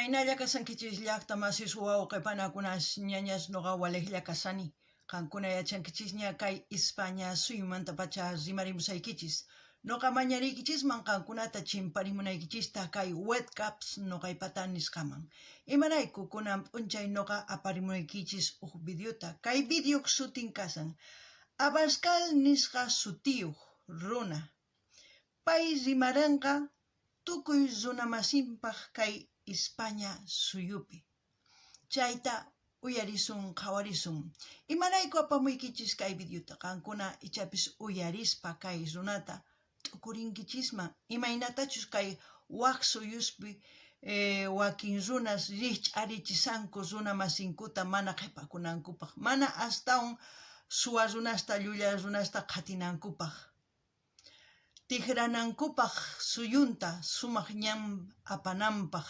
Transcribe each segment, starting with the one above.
Chaynalla kasankichis llaqta masis wawqipanakunas ñañas noqa waliqlla kasani. Qankuna yachankichisña kay España suymanta pacha rimarimusaykichis. Noqa mañariykichisman qankunata chimparimunaykichista kay webcaps noqaypata nisqaman. Imarayku kunan p'unchay noqa aparimunaykichis uq videota. Kay videoq sutin kasan Abascal nisqa sutiyuq runa. Pay rimaranqa tukuy runamasinpaq kay España suyupi. Chayta uyarisun qhawarisun. Imarayku apamuykichis kay videota. Qankuna ichapis uyarispa kay runata t'ukurinkichisman. Imaynatachus kay waq suyuspi wakin runas riqch'arichisanku runa masinkuta mana qhipakunankupaq. Mana astawan suwa runasta llulla runasta qhatinankupaq. Tiqranankupaq suyunta sumaq ñam apananpaq.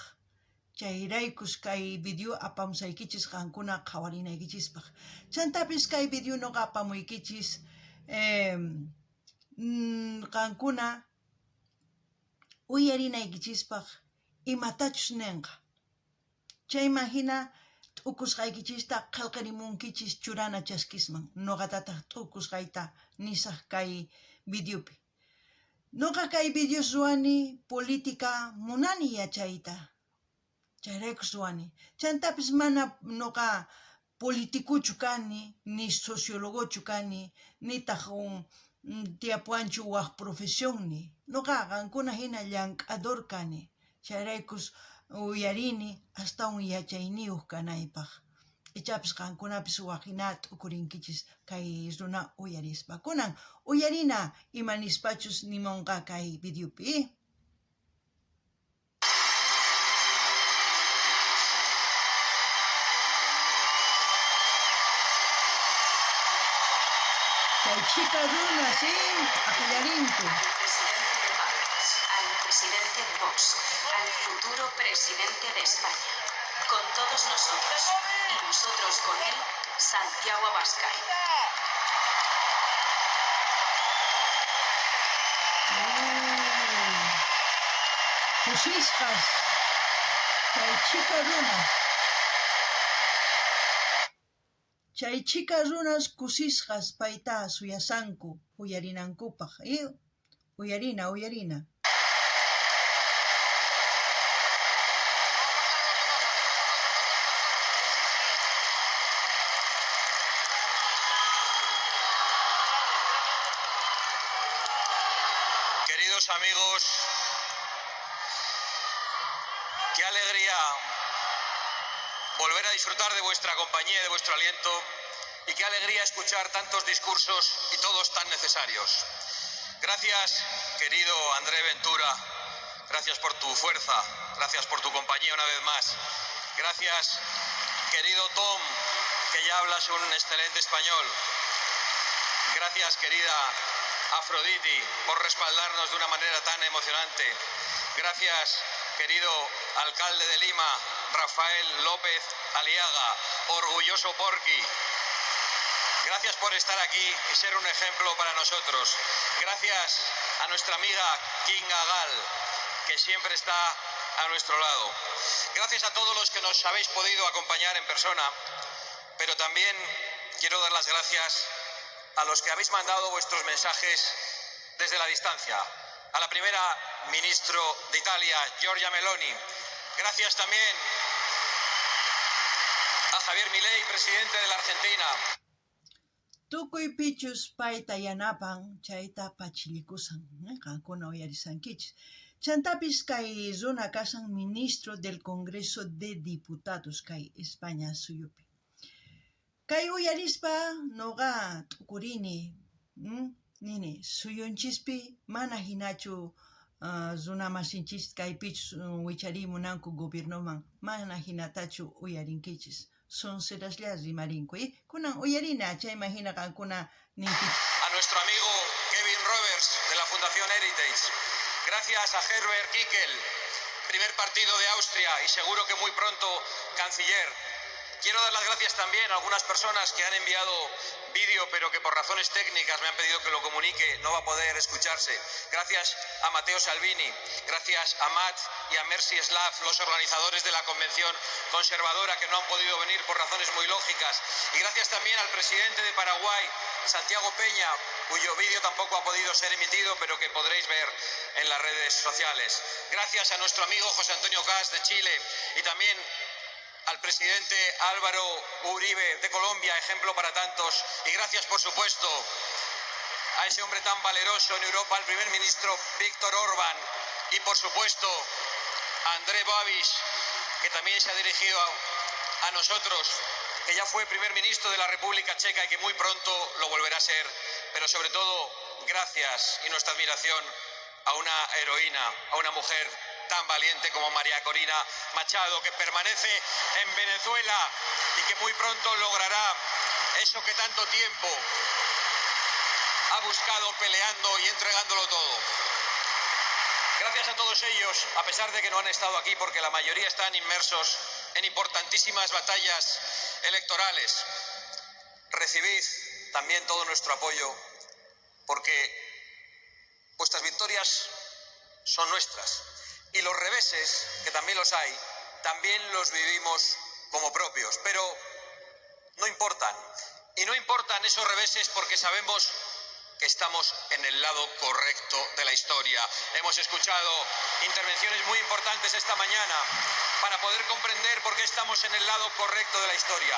Chayraykus kay video apamusaykichis qankuna qhawarinaykichispaq. Chantapis kay video noqa apamuykichis qankuna uyarinaykichispaq imatachus ninqa. Chayman hina t'ukusqaykichista qillqarimunkichis churana chaskisman. Noqatataq t'ukusqayta nisaq kay videopi. Noqa kay videos ruwani política munani yachayta. Chayraykus ruwani. Chantapis mana noqa politikuchu kani, ni sociólogochu kani, ni taq tiyapuanchu waq profesiónni. Noqa qankuna hina llank'ador kani. Chayraykus uyarini astawan yachayniyuq kanaypaq. Ichapis qankunapis waqhina t'ukurinkichis kay runa uyarispa. Kunan uyarina imanispachus nimonqa kay videopi. Kay chica runa, sí, aqallarinku. Al presidente de Vox, al futuro presidente de España. Con todos nosotros, y nosotros con él, Santiago Abascal. Kusisqas, kay chica runa. Chay chica runas kusisqas payta suyasanku uyarinankupaq. Uyarina. Queridos amigos, qué alegría volver a disfrutar de vuestra compañía y de vuestro aliento, y qué alegría escuchar tantos discursos y todos tan necesarios. Gracias, querido André Ventura, gracias por tu fuerza, gracias por tu compañía una vez más. Gracias, querido Tom, que ya hablas un excelente español. Gracias, querida Afroditi, por respaldarnos de una manera tan emocionante. Gracias, querido alcalde de Lima, Rafael López Aliaga, orgulloso Porqui. Gracias por estar aquí y ser un ejemplo para nosotros. Gracias a nuestra amiga Kinga Gal, que siempre está a nuestro lado. Gracias a todos los que nos habéis podido acompañar en persona, pero también quiero dar las gracias a los que habéis mandado vuestros mensajes desde la distancia. A la primera ministra de Italia, Giorgia Meloni. Gracias también a Javier Milei, presidente de la Argentina. Tukuy pichus payta yanapan chayta pachilikusan. Qankuna uyarisankichis. Chantapis kay runa kasan ministro del Congreso de Diputados kay España suyupi. Kay uyarispa noqa t'ukurini, nini suyunchispi mana hinachu runa masinchis kay pichus wicharimunanku gobiernoman mana hinatachu uyarinkichis. Son seraslla rimarinku. Kunan uyarina chayman hina qankuna ninkichis. A nuestro amigo Kevin Roberts de la Fundación Heritage. Gracias a Herbert Kickl, primer partido de Austria y seguro que muy pronto canciller. Quiero dar las gracias también a algunas personas que han enviado vídeo, pero que por razones técnicas me han pedido que lo comunique, no va a poder escucharse. Gracias a Matteo Salvini, gracias a Matt y a Mercy Slav, los organizadores de la Convención Conservadora, que no han podido venir por razones muy lógicas. Y gracias también al presidente de Paraguay, Santiago Peña, cuyo vídeo tampoco ha podido ser emitido, pero que podréis ver en las redes sociales. Gracias a nuestro amigo José Antonio Kast de Chile y también al presidente Álvaro Uribe de Colombia, ejemplo para tantos. Y gracias, por supuesto, a ese hombre tan valeroso en Europa, al primer ministro Viktor Orbán. Y, por supuesto, a Andrej Babiš, que también se ha dirigido a nosotros, que ya fue primer ministro de la República Checa y que muy pronto lo volverá a ser. Pero, sobre todo, gracias y nuestra admiración a una heroína, a una mujer tan valiente como María Corina Machado, que permanece en Venezuela y que muy pronto logrará eso que tanto tiempo ha buscado, peleando y entregándolo todo. Gracias a todos ellos, a pesar de que no han estado aquí, porque la mayoría están inmersos en importantísimas batallas electorales. Recibid también todo nuestro apoyo, porque vuestras victorias son nuestras. Y los reveses, que también los hay, también los vivimos como propios. Pero no importan. Y no importan esos reveses porque sabemos que estamos en el lado correcto de la historia. Hemos escuchado intervenciones muy importantes esta mañana para poder comprender por qué estamos en el lado correcto de la historia.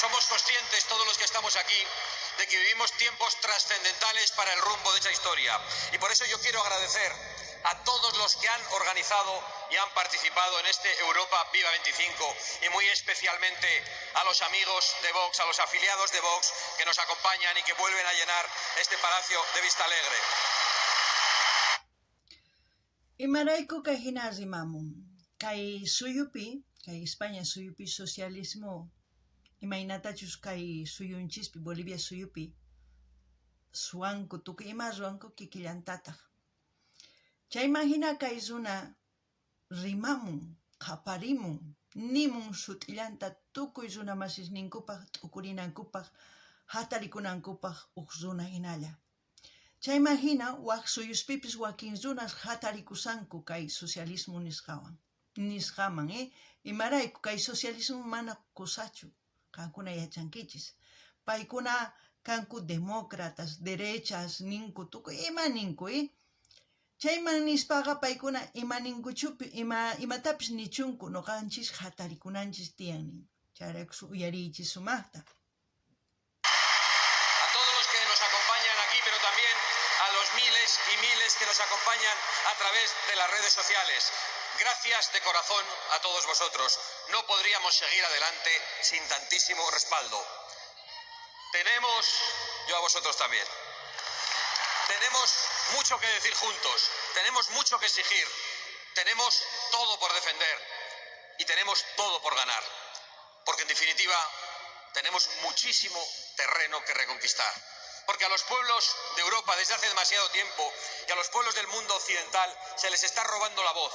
Somos conscientes, todos los que estamos aquí, de que vivimos tiempos trascendentales para el rumbo de esa historia. Y por eso yo quiero agradecer a todos los que han organizado y han participado en este Europa Viva 25 y muy especialmente a los amigos de Vox, a los afiliados de Vox que nos acompañan y que vuelven a llenar este palacio de Vistalegre. Imarayku kay hinazimamun, kay suyupi, kay España suyupi socialismo, imaynatachus kay suyunchispi, Bolivia suyupi, suanku tukuy ima ruanku kikillantataq. Chaymahina kay runa rimamun, qhaparimun, nimun sut'illanta tukuy runa masisninkupaq t'ukurinankupaq, hatarikunankupaq uq runa hinalla. Chaymahina waq suyuspipis wakin runas hatarikusanku kay socialismo nisqaman, imarayku kay socialismo mana qusachu, qankuna yachankichis. Paykuna kanku demócratas, derechas ninku, tukuy ima ninku, Chayman nispaqa paykuna imatapis nichunku noqanchis hatarikunanchis tiyan nin. Chayrayku uyariychis sumaqta. A todos los que nos acompañan aquí, pero también a los miles y miles que nos acompañan a través de las redes sociales. Gracias de corazón a todos vosotros. No podríamos seguir adelante sin tantísimo respaldo. Yo a vosotros también. Tenemos mucho que decir juntos, tenemos mucho que exigir, tenemos todo por defender y tenemos todo por ganar, porque en definitiva tenemos muchísimo terreno que reconquistar, porque a los pueblos de Europa desde hace demasiado tiempo y a los pueblos del mundo occidental se les está robando la voz,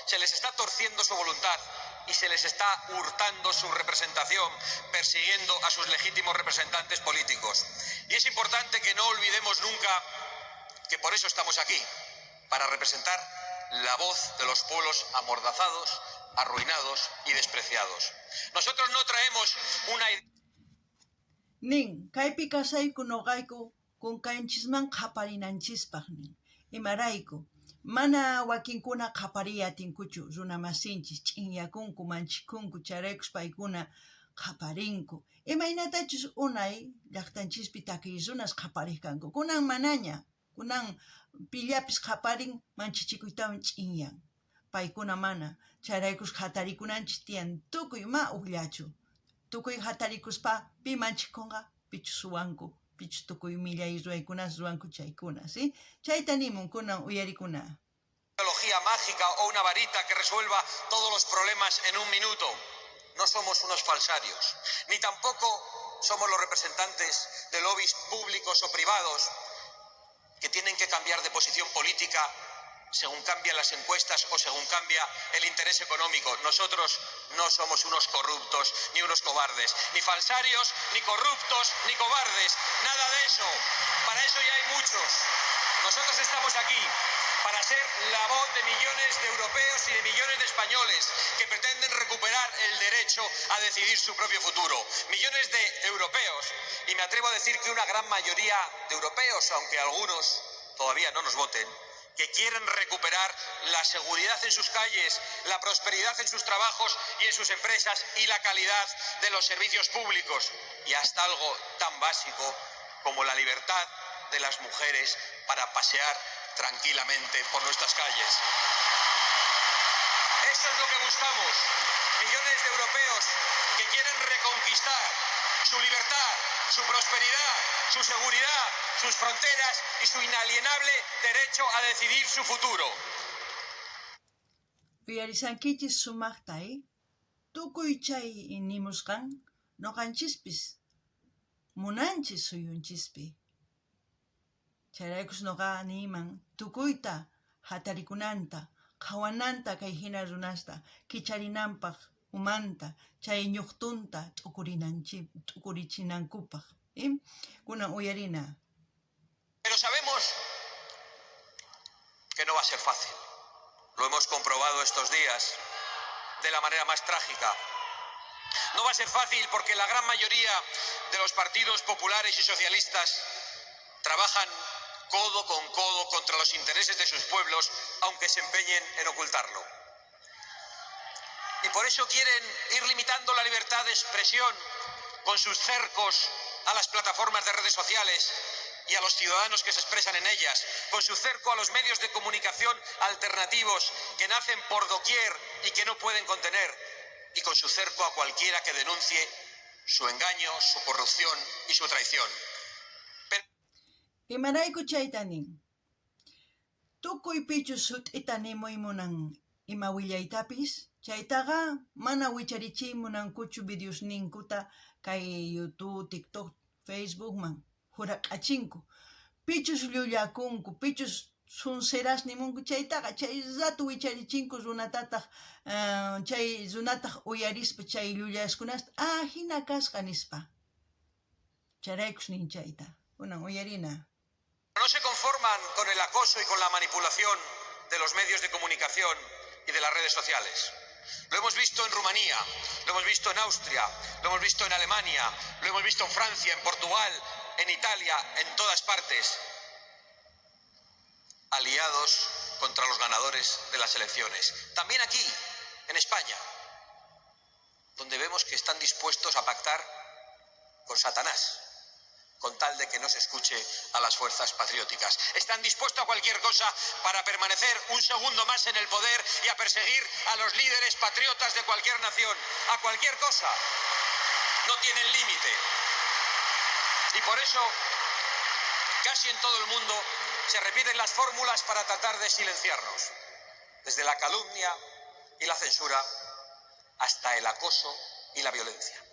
se les está torciendo su voluntad y se les está hurtando su representación, persiguiendo a sus legítimos representantes políticos. Y es importante que no olvidemos nunca que por eso estamos aquí, para representar la voz de los pueblos amordazados, arruinados y despreciados. Nosotros no traemos una idea. Nin, kaypi kasayku noqayku kunkanchisman qhaparinanchispaq nin. Imarayku, mana wakinkuna qhapariyatinkuchu runa masinchis, ch'inyakunku, manchikunku, charaykus paykuna qhaparinku. Imaynatachus unay llaqtanchispi takiy runas qhapariq kanku. Kunan manaña. Kunan pillapis qhaparin manchichikuytawan ch'inyan. Paykuna mana. Chayraykus hatarikunanchis tiyan tukuy ma uqllachu. Tukuy hatarikuspa pi manchikunqa pichu suwanku, pichu tukuy millay ruaykunas ruwanku chaykuna, ¿sí? Chayta nimun kunan uyarikuna. Teología mágica o una varita que resuelva todos los problemas en un minuto. No somos unos falsarios, ni tampoco somos los representantes de lobbies públicos o privados que tienen que cambiar de posición política según cambian las encuestas o según cambia el interés económico. Nosotros no somos unos corruptos ni unos cobardes, ni falsarios, ni corruptos, ni cobardes, nada de eso. Para eso ya hay muchos. Nosotros estamos aquí para ser la voz de millones de europeos y de millones de españoles que pretenden recuperar el derecho a decidir su propio futuro. Millones de europeos, y me atrevo a decir que una gran mayoría de europeos, aunque algunos todavía no nos voten, que quieren recuperar la seguridad en sus calles, la prosperidad en sus trabajos y en sus empresas y la calidad de los servicios públicos y hasta algo tan básico como la libertad de las mujeres para pasear tranquilamente por nuestras calles. Eso es lo que buscamos. Millones de europeos que quieren reconquistar su libertad, su prosperidad, su seguridad, sus fronteras y su inalienable derecho a decidir su futuro. Uyarisankichis sumaqtay, tukuy chay nimusqan noqanchispis munanchis suyunchispi. Chayraykus noqa niman tukuyta hatarikunanta, qhawananta kay hina runasta, kicharinanpaq umanta, chay ñuqtunta t'ukurichinanpaq. Kunan uyarina. Pero sabemos que no va a ser fácil. Lo hemos comprobado estos días de la manera más trágica. No va a ser fácil porque la gran mayoría de los partidos populares y socialistas trabajan codo con codo contra los intereses de sus pueblos, aunque se empeñen en ocultarlo. Y por eso quieren ir limitando la libertad de expresión con sus cercos a las plataformas de redes sociales y a los ciudadanos que se expresan en ellas, con su cerco a los medios de comunicación alternativos que nacen por doquier y que no pueden contener, y con su cerco a cualquiera que denuncie su engaño, su corrupción y su traición. Imarayku chaytanin. Tukuy pichus sut'ita nimuymunan ima willaytapis, chaytaqa mana wicharichimunankuchu videosninkuta kay YouTube, TikTok, Facebookman huraq'achinku. Pichus llullakunku, pichus sunseras nimunku chaytaqa chay ratu wicharichinku runatataq, chay runataq uyarispa chay llullaskunasta hina kasqa nispa. Chayraykus nin chayta. Kunan uyarina. No se conforman con el acoso y con la manipulación de los medios de comunicación y de las redes sociales. Lo hemos visto en Rumanía, lo hemos visto en Austria, lo hemos visto en Alemania, lo hemos visto en Francia, en Portugal, en Italia, en todas partes. Aliados contra los ganadores de las elecciones. También aquí, en España, donde vemos que están dispuestos a pactar con Satanás, con tal de que no se escuche a las fuerzas patrióticas. Están dispuestos a cualquier cosa para permanecer un segundo más en el poder y a perseguir a los líderes patriotas de cualquier nación. A cualquier cosa. No tienen límite. Y por eso, casi en todo el mundo, se repiten las fórmulas para tratar de silenciarnos. Desde la calumnia y la censura hasta el acoso y la violencia.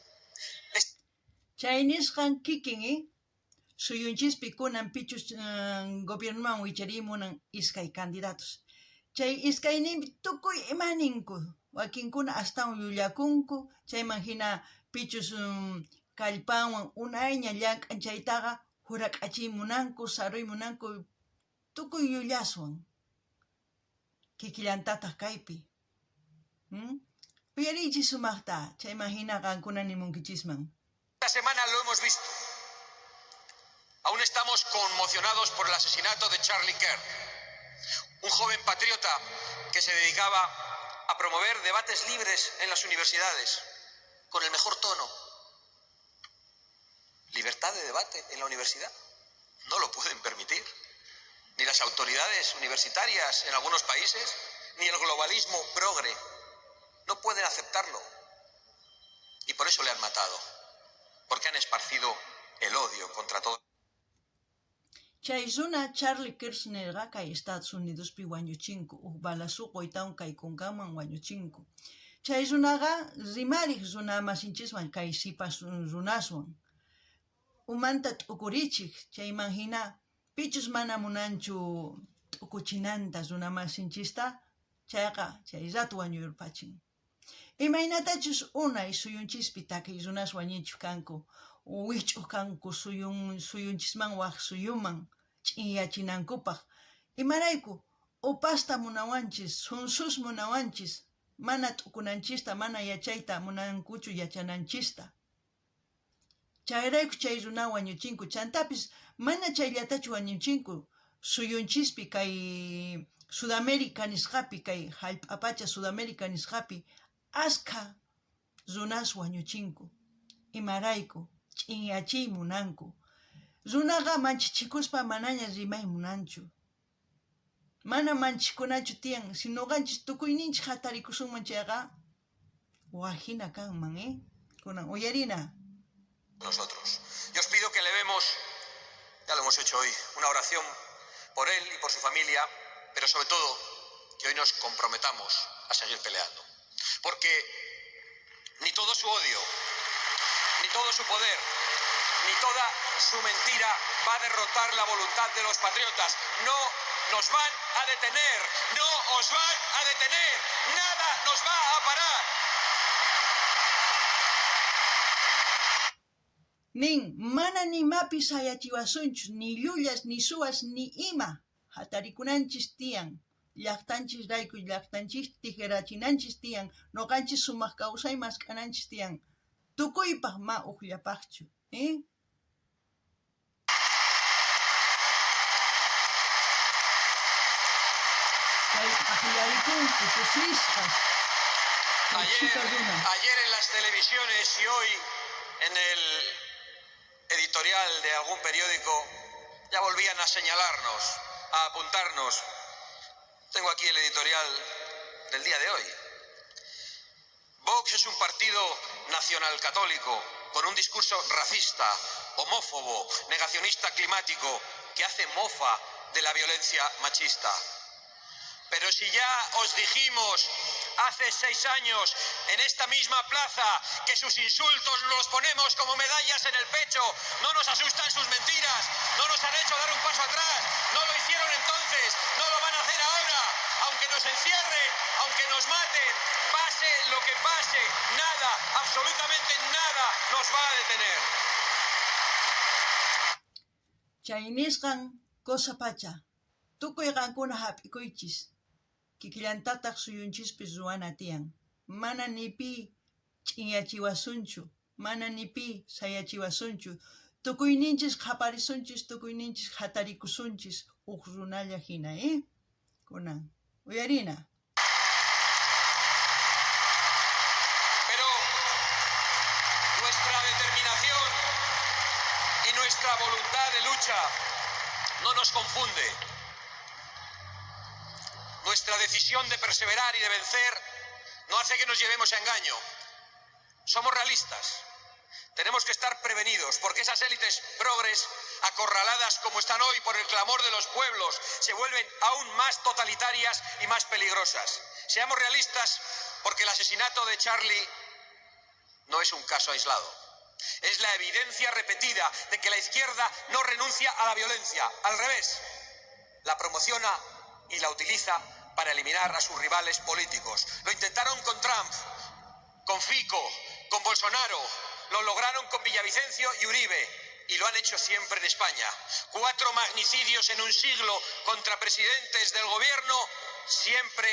Chaynisqan kikin, suyunchispi kunan pichus gobiernoman wicharimunan iskay candidatos. Chay iskayninpi tukuy imaninku, wakinkuna astawan llullakunku, chayman hina pichus kallpanwan unayña llank'an chaytaqa huraq'achimunanku, saruymunanku, tukuy llullaswan. Kikillantataq kaypi. Uyariychis sumaqta, chayman hina qankuna nimunkichisman. Esta semana lo hemos visto. Aún estamos conmocionados por el asesinato de Charlie Kirk, un joven patriota que se dedicaba a promover debates libres en las universidades, con el mejor tono. ¿Libertad de debate en la universidad? No lo pueden permitir. Ni las autoridades universitarias en algunos países, ni el globalismo progre. No pueden aceptarlo. Y por eso le han matado. Porque han esparcido el odio contra todo. Chay runa Charlie Kirchnerqa kay Estados Unidospi wañuchinku, balasuquytawan kay kunkanman wañuchinku. Chay runaqa rimariq runa masinchiswan kay sipas runaswan. Umanta t'ukurichiq, chayman hina pichus mana munanchu t'ukuchinantas runamasinchista chayqa chayratu wañuyurpachin. Imaynatachus unay suyunchispi takay runas wañichu kanku, wich'uq kanku suyunchisman waq suyuman ch'iyachinankupaq. Imarayku upasta munawanchis, sunsus munawanchis, mana t'ukunanchista, mana yachayta munankuchu yachananchista. Chayrayku chay runa wañuchinku, chantapis mana chayllatachu wañuchinku, suyunchispi kay Sudamérica nisqapi, kay hallp'apacha Sudamérica nisqapi askha runas wañuchinku. Imarayku ch'inyachiy munanku. Runaqa manchichikuspa manaña rimay munanchu. Mana manchikunachu tiyan, si nuqanchis tukuyninchik hatarikusunman chayqa wajina kanman, kunan uyarina. Nosotros. Yo os pido que elevemos, ya lo hemos hecho hoy, una oración por él y por su familia, pero sobre todo que hoy nos comprometamos a seguir peleando. Porque ni todo su odio, ni todo su poder, ni toda su mentira va a derrotar la voluntad de los patriotas. No nos van a detener, no os van a detener, nada nos va a parar. Nin, mana ni mapis hayachiwasunchu, ni llullas, ni suwas, ni ima. Hatarikunanchis tiyan, llaqtanchis rayku, llaqtanchis tijerachinanchis tiyan, noqanchis sumaq kawsay maskananchis tiyan. Tukuypaq ma uqllapaqchu, Ayer en las televisiones y hoy en el editorial de algún periódico ya volvían a señalarnos, a apuntarnos. Tengo aquí el editorial del día de hoy. Vox es un partido nacional católico con un discurso racista, homófobo, negacionista climático que hace mofa de la violencia machista. Pero si ya os dijimos hace 6 años en esta misma plaza que sus insultos los ponemos como medallas en el pecho, no nos asustan sus mentiras, no nos han hecho dar un paso atrás, no lo hicieron entonces, no lo van a hacer ahora, aunque nos encierren, aunque nos maten, pase lo que pase, nada, absolutamente nada nos va a detener. Chaynisqan cosa pacha, tukuyqankuna hap'ikuychis, kikillantataq suyunchispis ruwana tiyan, mana nipi ch'inyachiwasunchu, mana nipi sayachiwasunchu, tukuyninchis qhaparisunchis, tukuyninchis hatarikusunchis uq runalla hina, kunan, uyarina. Pero nuestra determinación y nuestra voluntad de lucha no nos confunde. Nuestra decisión de perseverar y de vencer no hace que nos llevemos a engaño. Somos realistas. Tenemos que estar prevenidos porque esas élites progres, acorraladas como están hoy por el clamor de los pueblos, se vuelven aún más totalitarias y más peligrosas. Seamos realistas porque el asesinato de Charlie no es un caso aislado. Es la evidencia repetida de que la izquierda no renuncia a la violencia. Al revés, la promociona y la utiliza para eliminar a sus rivales políticos. Lo intentaron con Trump, con Fico, con Bolsonaro, lo lograron con Villavicencio y Uribe, y lo han hecho siempre en España. 4 magnicidios en un siglo contra presidentes del gobierno, siempre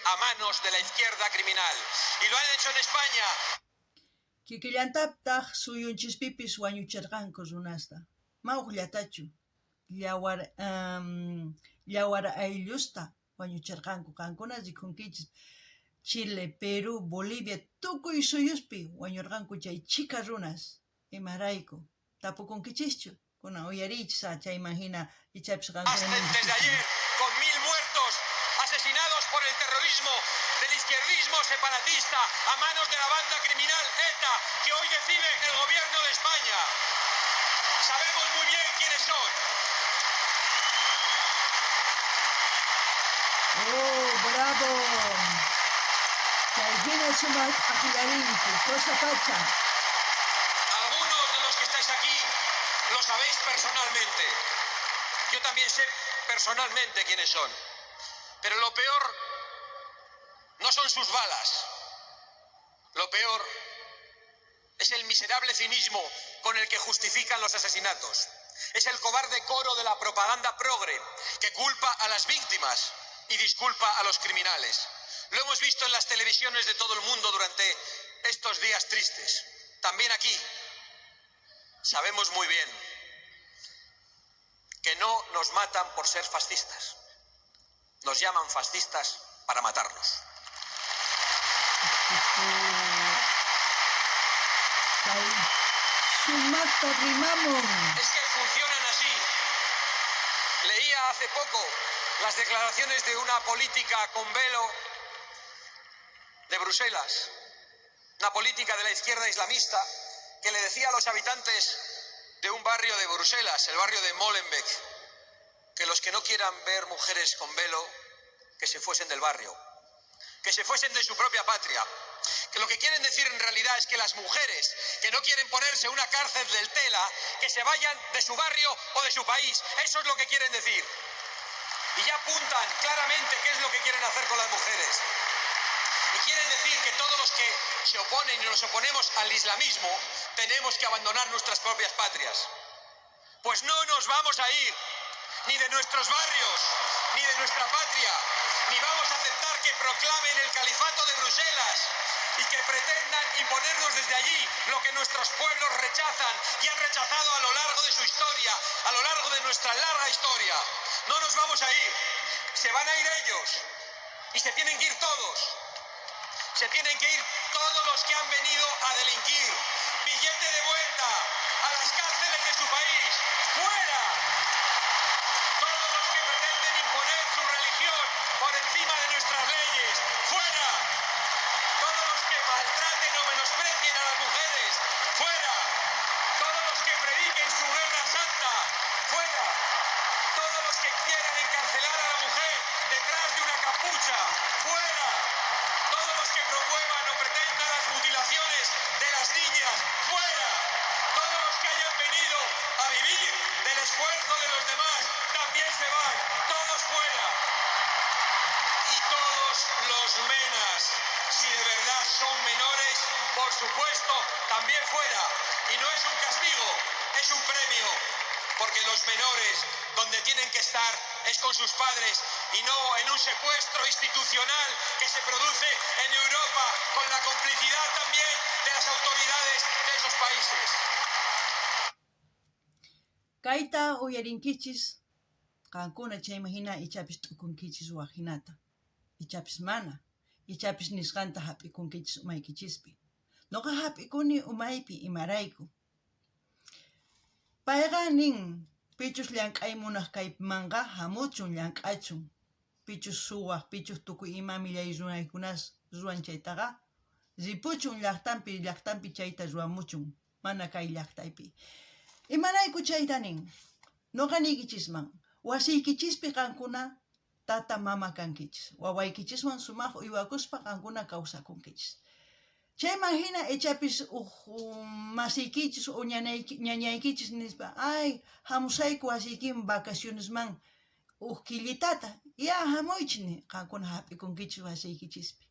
a manos de la izquierda criminal. Y lo han hecho en España. Kikillantaptaq suyunchispipis wañuchirqanku runasta. Mauqllatachu, llawar ayllusta wañuchirqanku, qankuna rikunkichis. Chile, Perú, Bolivia, tukuy suyuspi wañurqanku chay chika runas. Imarayku, tapukunkichischu, kunan uyarichis chay imagina ichapis qankuna. Desde ayer, con 1000 muertos asesinados por el terrorismo del izquierdismo separatista a manos de la banda criminal ETA, que hoy decide el gobierno de España. Sabemos muy bien quiénes son. ¡Oh, bravo! Cosa pacha. Algunos de los que estáis aquí lo sabéis personalmente. Yo también sé personalmente quiénes son. Pero lo peor no son sus balas. Lo peor es el miserable cinismo con el que justifican los asesinatos. Es el cobarde coro de la propaganda progre que culpa a las víctimas y disculpa a los criminales. Lo hemos visto en las televisiones de todo el mundo durante estos días tristes. También aquí. Sabemos muy bien que no nos matan por ser fascistas. Nos llaman fascistas para matarnos. Es que funcionan así. Leía hace poco las declaraciones de una política con velo de Bruselas, una política de la izquierda islamista, que le decía a los habitantes de un barrio de Bruselas, el barrio de Molenbeek, que los que no quieran ver mujeres con velo, que se fuesen del barrio, que se fuesen de su propia patria, que lo que quieren decir en realidad es que las mujeres que no quieren ponerse una cárcel del tela, que se vayan de su barrio o de su país. Eso es lo que quieren decir. Y ya apuntan claramente qué es lo que quieren hacer con las mujeres. Y quieren decir que todos los que se oponen y nos oponemos al islamismo tenemos que abandonar nuestras propias patrias. Pues no nos vamos a ir, ni de nuestros barrios, ni de nuestra patria, ni vamos a aceptar que proclamen el califato de Bruselas y que pretendan imponernos desde allí lo que nuestros pueblos rechazan y han rechazado a lo largo de su historia, a lo largo de nuestra larga historia. No nos vamos a ir, se van a ir ellos y se tienen que ir todos. Se tienen que ir todos los que han venido a delinquir. Billete de vuelta a las cárceles de su país. ¡Fuera! Todos los que pretenden imponer su religión por encima de nuestras leyes. ¡Fuera! Todos los que maltraten o menosprecien a las mujeres. ¡Fuera! Todos los que prediquen su guerra santa. ¡Fuera! Todos los que quieran encarcelar a la mujer detrás de una capucha. ¡Fuera! Todos los que promuevan o pretendan las mutilaciones de las niñas, ¡fuera! Todos los que hayan venido a vivir del esfuerzo de los demás, también se van, todos fuera. Y todos los menas, si de verdad son menores, por supuesto, también fuera. Y no es un castigo, es un premio, porque los menores, donde tienen que estar, es con sus padres y no en un secuestro institucional que se produce en Europa con la complicidad también de las autoridades de esos países. Kaita uyarinkichis, kankuna chaymahina ichapis tukunkichis wajinata, ichapis mana, ichapis nisqanta hapikunkichis umaykichispi. Noqa hapikuni umaypi imarayku. Payqa nin, pichus llank'ay munaq kaymanqa hamuchun llank'achun. Pichus suwaq, pichus tukuy ima millay runaykunas ruwan chaytaqa. Ripuchun llaqtanpi chayta ruwamuchun, mana kay llaqtaypi. Imarayku chayta nin, noqanikichisman, wasiykichispi qankuna tata mama kankichis, wawaykichiswan sumaq uywakuspa qankuna kawsakunkichis. Chaymahina echapis masiykichis o ñañaykichis nispa, ay, hamusayku wasiykiman vacacionesman killitata, ya hamuychni, qankuna hapikunkichis wasiykichispi.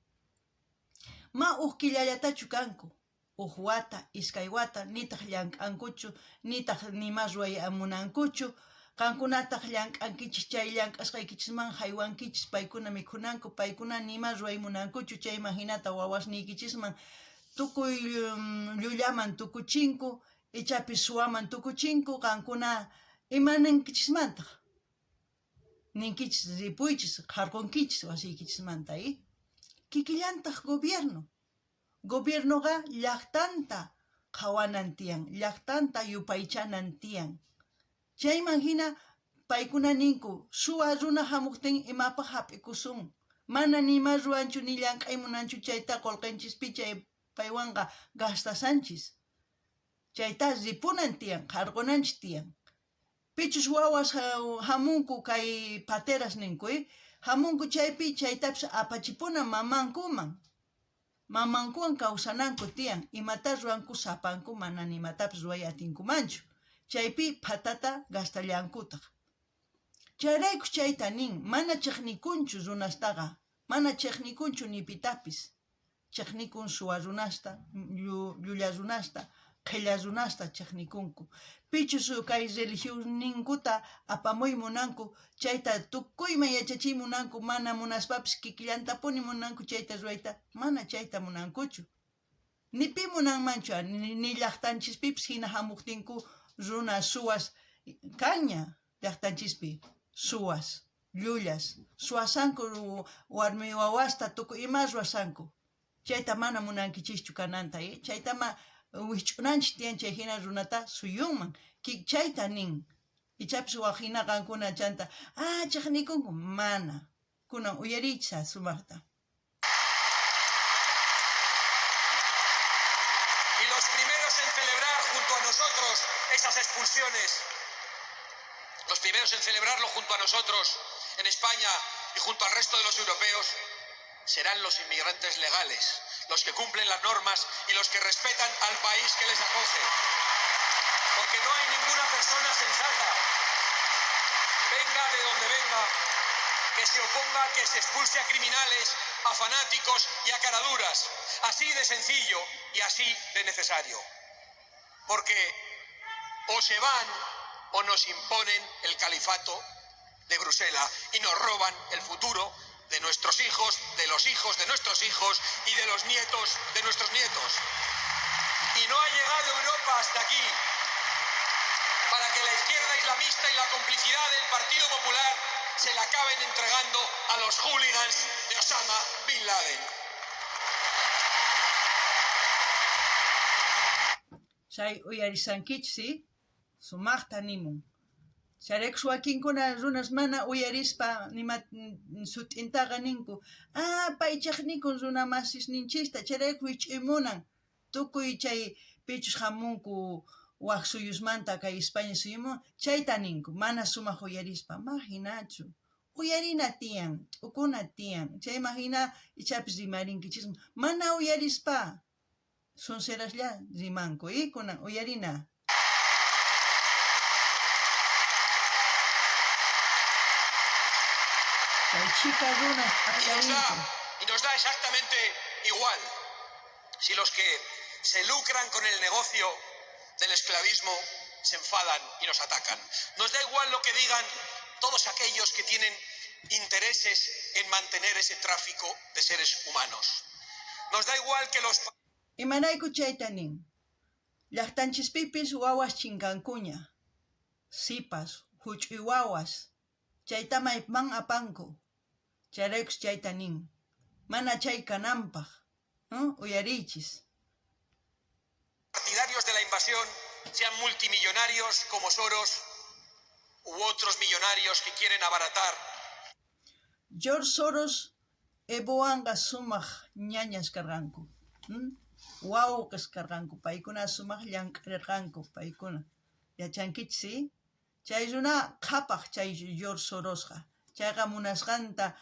Ma killallatachu kanku, wata, iskay wata, nitaq llank'ankuchu, nitaq nima ruwayamunankuchu, qankunataq llank'ankichis, chay llank'asqaykichisman haywankichis, paykuna mikhunanku, paykuna nima ruwaymunankuchu, chaymahinata wawasniykichisman tukuy llullaman tukuchinku, ichapis suwaman tukuchinku, qankuna imanankichismantaq. Ninkichis ripuychis, qarqunkichis wasiykichismanta, kikillantaq gobiernoqa llaqtanta qhawanan tiyan, llaqtanta yupaychanan tiyan. Chaymahina paykuna ninku, suwa runa hamuqtin imapaq hap'ikusun, mana nima ruwanchu ni llank'aymunanchu chayta qolqanchispi chay paywanqa gastasanchis. Chayta ripunan tiyan, qarqunanchis tiyan. Pichus wawas hamunku kay pateras ninku, hamunku chaypi chaytapis apachipunan mamankuman. Mamankuwan kawsananku tiyan, imata ruwanku sapanku mana nimatapis ruway atinkumanchu. Chaypi patata gastallankutaq. Charayku chayta nin, mana chiqnikunchu runastaqa, mana chiqnikunchu ni pitapis. Chiqnikun suwa runasta, llulla runasta, qilla runasta chiqnikunku. Pichus kay religionninkuta apamuy munanku, chayta tukuyman yachachiy munanku, mana munaspapis kikillantapuni munanku chayta rurayta, mana chayta munankuchu. Ni pi munanmanchu, ni llaqtanchispipis hina hamuqtinku runa suwas kaña llaqtanchispi. Suwas, llullas, suwasanku warmi wawasta tukuy ima ruwasanku. Chayta mana munankichischu kananta, chayta wich'unanchik tiyan chay hina runata suyunman, chayta nin. Ichapis waqhina qankuna chanta, chiqnikunku, mana. Kunan uyarichsa sumaqta. Y los primeros en celebrar junto a nosotros esas expulsiones, los primeros en celebrarlo junto a nosotros en España y junto al resto de los europeos, serán los inmigrantes legales, los que cumplen las normas y los que respetan al país que les acoge. Porque no hay ninguna persona sensata, venga de donde venga, que se oponga a que se expulse a criminales, a fanáticos y a caraduras. Así de sencillo y así de necesario. Porque o se van o nos imponen el califato de Bruselas y nos roban el futuro de nuestros hijos, de los hijos de nuestros hijos y de los nietos de nuestros nietos. Y no ha llegado Europa hasta aquí para que la izquierda islamista y la complicidad del Partido Popular se la acaben entregando a los hooligans de Osama Bin Laden. Chay uyarisankichsi, sumaqta nimun. Charex wakinkuna runas mana uyarispa nima sut'intaqa ninku, pay chiqnikun runa masisninchista, chareq wich'imunan, tukuy chay pichus hamunku waq suyusmanta kay España suyumun, chayta ninku, mana sumaq uyarispa, mahinachu. Uyarina tiyan, t'ukuna tiyan, chay mahina ichapis rimarinkichis, mana uyarispa, sonseraslla rimanku, kunan uyarina. Y nos da exactamente igual si los que se lucran con el negocio del esclavismo se enfadan y nos atacan. Nos da igual lo que digan todos aquellos que tienen intereses en mantener ese tráfico de seres humanos. Nos da igual que los... Imanayku chaytanin, llaqtanchispipis wawas chinkankuña, sipas, huch'uy wawas, chaytamayman apanku, charex chaytanin, mana chay kananpaq, uyarichis. Partidarios de la invasión, sean multimillonarios como Soros u otros millonarios que quieren abaratar. George Soros ebuanga sumaq ñañas karqanku, wawqas karqanku, paykuna sumaq llank'arirqanku paykuna. Yachankichsi, chay runa qhapaq chay George Sorosqa, chayqa munasqanta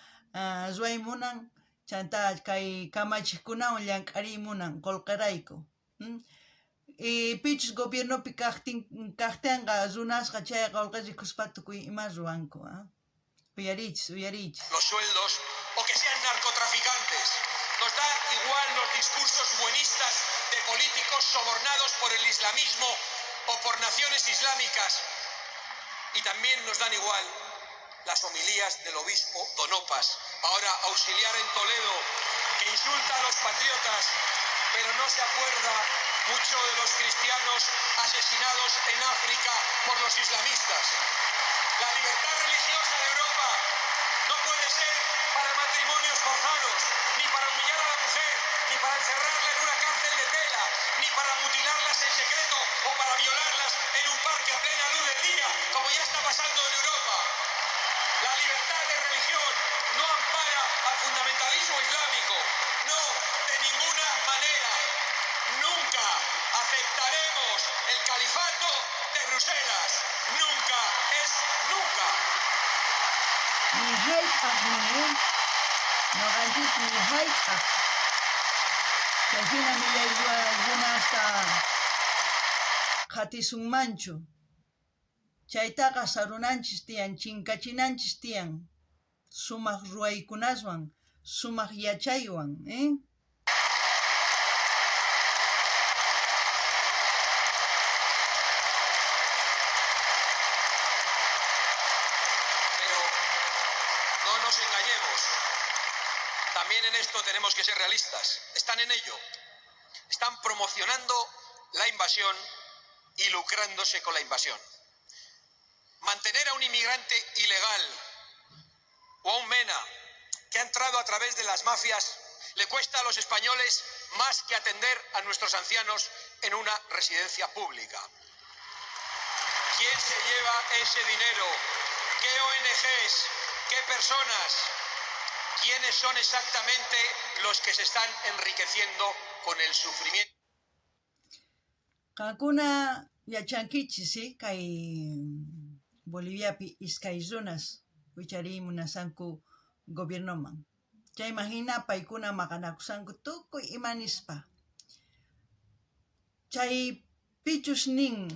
ruwaymunan, chanta kay kamachiqkunawan llank'arimunan qullqirayku. Pichus gobiernopi kaqtinqa runasqa chay qullqirikuspata tukuy ima ruwanku. Uyarichis. Los sueldos o que sean narcotraficantes. Nos da igual los discursos buenistas de políticos sobornados por el islamismo o por naciones islámicas. Y también nos dan igual las homilías del obispo Don Opas, ahora auxiliar en Toledo, que insulta a los patriotas, pero no se acuerda mucho de los cristianos asesinados en África por los islamistas. La libertad religiosa de Europa no puede ser para matrimonios forzados, ni para humillar a la mujer, ni para encerrarla en una cárcel de tela, ni para mutilarlas en secreto o para violarlas en un parque a plena luz del día, como ya está pasando en Europa. La libertad de religión no ampara al fundamentalismo islámico. No, de ninguna manera. Nunca aceptaremos el califato de Bruselas. Nunca es nunca. Ni hayqaq noqanchis ni hayqaq. Chayhina millay runa hasta qhatisunmanchu. Chaytaqa sarunanchis tiyan, chinkachinanchis tiyan, sumaq ruwaykunaswan, sumaq yachaywan, Pero no nos engañemos. También en esto tenemos que ser realistas. Están en ello. Están promocionando la invasión y lucrándose con la invasión. Mantener a un inmigrante ilegal o a un MENA que ha entrado a través de las mafias le cuesta a los españoles más que atender a nuestros ancianos en una residencia pública. ¿Quién se lleva ese dinero? ¿Qué ONGs? ¿Qué personas? ¿Quiénes son exactamente los que se están enriqueciendo con el sufrimiento? Kakuna yachankichis, kay Boliviapi iskay runas wicharimunasanku gobiernoman. Chay imagina paykuna maqanakusanku tukuy imanispa. Chay pichus nin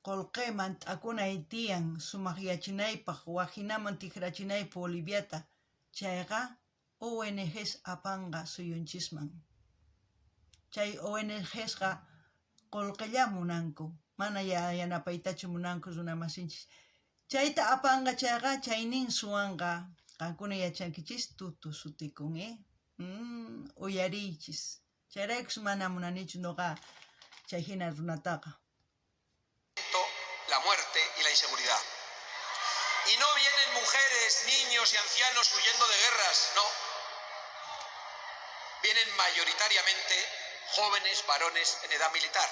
qullqiman t'akunay tiyan sumaq yachinaypaq wajinaman tikrachinaypaq Boliviata, chayqa ONGs apanqa suyunchisman. Chay ONGsqa qullqilla munanku, mana yanapaytachu munanku runa masinchis. Chayta apanqa chayqa chaynin suwanqa qankuna yachankichis tutu sutikun, uyariychis. Chayraykus mana munanichu nuqa chay hina runataqa. La muerte y la inseguridad. Y no vienen mujeres, niños y ancianos huyendo de guerras, no. Vienen mayoritariamente jóvenes varones en edad militar.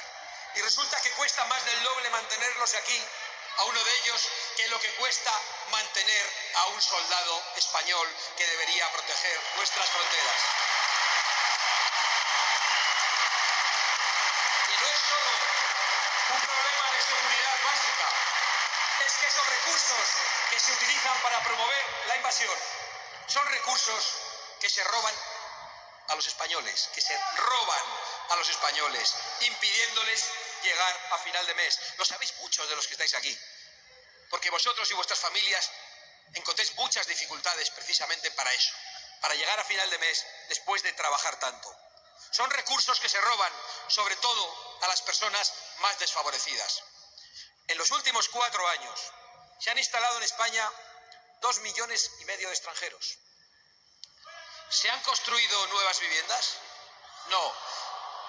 Y resulta que cuesta más del doble mantenerlos aquí, a uno de ellos, que lo que cuesta mantener a un soldado español que debería proteger nuestras fronteras. Y no es solo un problema de seguridad básica, es que esos recursos que se utilizan para promover la invasión son recursos que se roban a los españoles, que se roban a los españoles, impidiéndoles llegar a final de mes. Lo sabéis muchos de los que estáis aquí, porque vosotros y vuestras familias encontréis muchas dificultades precisamente para eso, para llegar a final de mes después de trabajar tanto. Son recursos que se roban, sobre todo, a las personas más desfavorecidas. En los últimos 4 años se han instalado en España 2,5 millones de extranjeros. ¿Se han construido nuevas viviendas? No,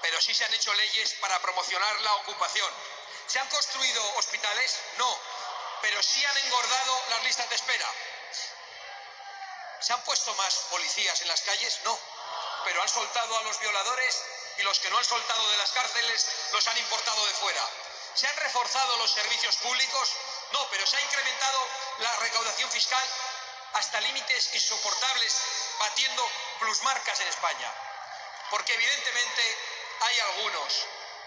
pero sí se han hecho leyes para promocionar la ocupación. ¿Se han construido hospitales? No, pero sí han engordado las listas de espera. ¿Se han puesto más policías en las calles? No, pero han soltado a los violadores y los que no han soltado de las cárceles los han importado de fuera. ¿Se han reforzado los servicios públicos? No, pero se ha incrementado la recaudación fiscal hasta límites insoportables, batiendo plusmarcas en España. Porque evidentemente hay algunos